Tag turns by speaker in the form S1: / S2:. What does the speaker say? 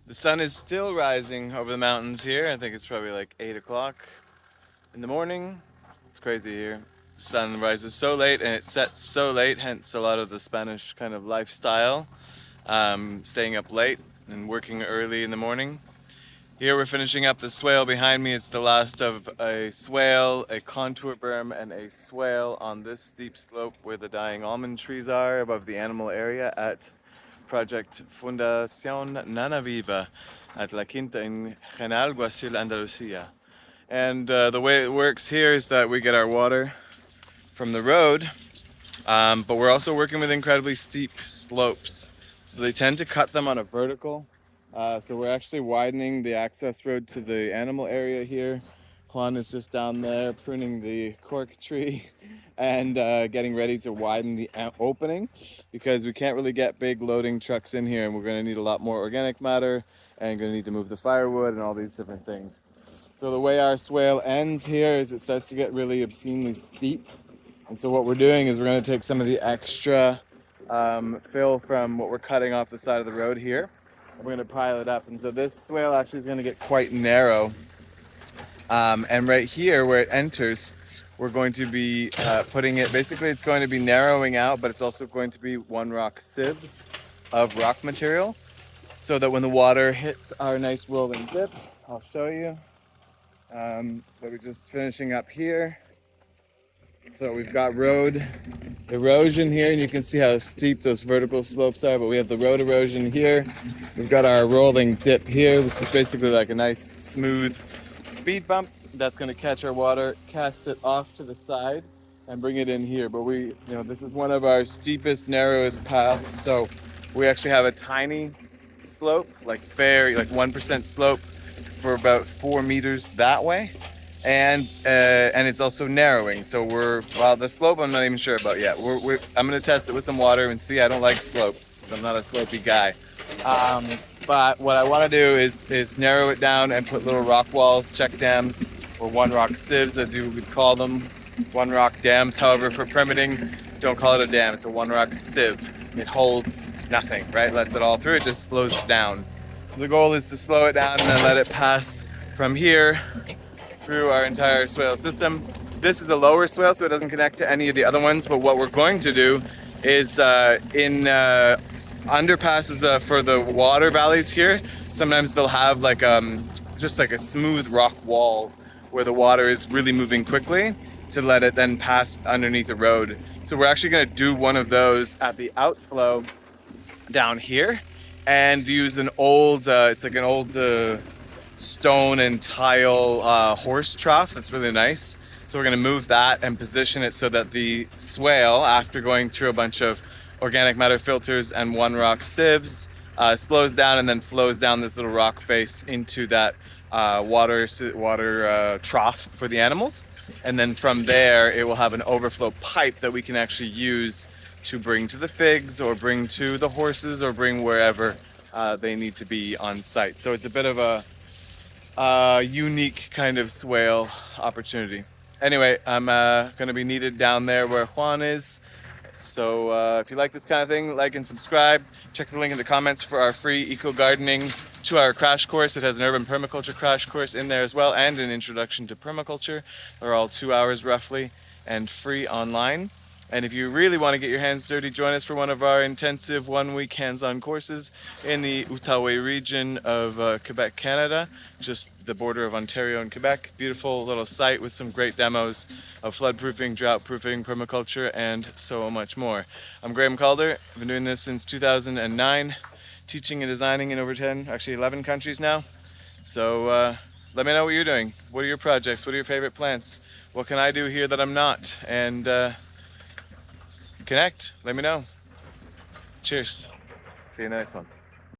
S1: The sun is still rising over the mountains here. I think it's probably like 8 o'clock in the morning. It's crazy here. The sun rises so late and it sets so late, hence a lot of the Spanish kind of lifestyle, staying up late and working early in the morning. Here we're finishing up the swale behind me. It's the last of a swale, a contour berm, and a swale on this steep slope where the dying almond trees are above the animal area at project Fundación Nana Viva at La Quinta in Guasil, Andalusia. And the way it works here is that we get our water from the road, but we're also working with incredibly steep slopes. So they tend to cut them on a vertical. So we're actually widening the access road to the animal area here. Juan is just down there pruning the cork tree and getting ready to widen the opening because we can't really get big loading trucks in here, and we're going to need a lot more organic matter and going to need to move the firewood and all these different things. So the way our swale ends here is it starts to get really obscenely steep. And so what we're doing is we're going to take some of the extra fill from what we're cutting off the side of the road here. And we're going to pile it up. And so this swale actually is going to get quite narrow. And right here where it enters, we're going to be putting it, basically it's going to be narrowing out, but it's also going to be one rock sieves of rock material so that when the water hits our nice rolling dip, I'll show you. But we're just finishing up here. So we've got road erosion here, and you can see how steep those vertical slopes are, but we have the road erosion here. We've got our rolling dip here, which is basically like a nice smooth speed bump that's going to catch our water, cast it off to the side, and bring it in here. But this is one of our steepest, narrowest paths, so we actually have a tiny slope, like 1% slope for about 4 meters that way. And it's also narrowing. So the slope I'm not even sure about yet. I'm gonna test it with some water and see. I don't like slopes. I'm not a slopey guy. But what I want to do is narrow it down and put little rock walls, check dams, or one rock sieves, as you would call them. One rock dams. However, for permitting, don't call it a dam. It's a one rock sieve. It holds nothing, right? Lets it all through. It just slows it down. So the goal is to slow it down and then let it pass from here through our entire swale system. This is a lower swale, so it doesn't connect to any of the other ones, but what we're going to do is in underpasses for the water valleys here, sometimes they'll have just like a smooth rock wall where the water is really moving quickly to let it then pass underneath the road. So we're actually going to do one of those at the outflow down here and use an old, it's like an old stone and tile horse trough that's really nice. So we're going to move that and position it so that the swale, after going through a bunch of organic matter filters and one rock sieves, slows down and then flows down this little rock face into that water trough for the animals. And then from there it will have an overflow pipe that we can actually use to bring to the figs or bring to the horses or bring wherever they need to be on site. So it's a bit of a unique kind of swale opportunity. Anyway, I'm going to be needed down there where Juan is. So if you like this kind of thing, like and subscribe. Check the link in the comments for our free eco gardening 2-hour crash course. It has an urban permaculture crash course in there as well, and an introduction to permaculture. They're all 2 hours roughly and free online. And if you really want to get your hands dirty, join us for one of our intensive 1-week hands-on courses in the Outaouais region of Quebec, Canada, just the border of Ontario and Quebec. Beautiful little site with some great demos of flood-proofing, drought-proofing, permaculture, and so much more. I'm Graham Calder. I've been doing this since 2009, teaching and designing in over 11 countries now. So let me know what you're doing. What are your projects? What are your favorite plants? What can I do here that I'm not? And connect. Let me know. Cheers. See you in the next one.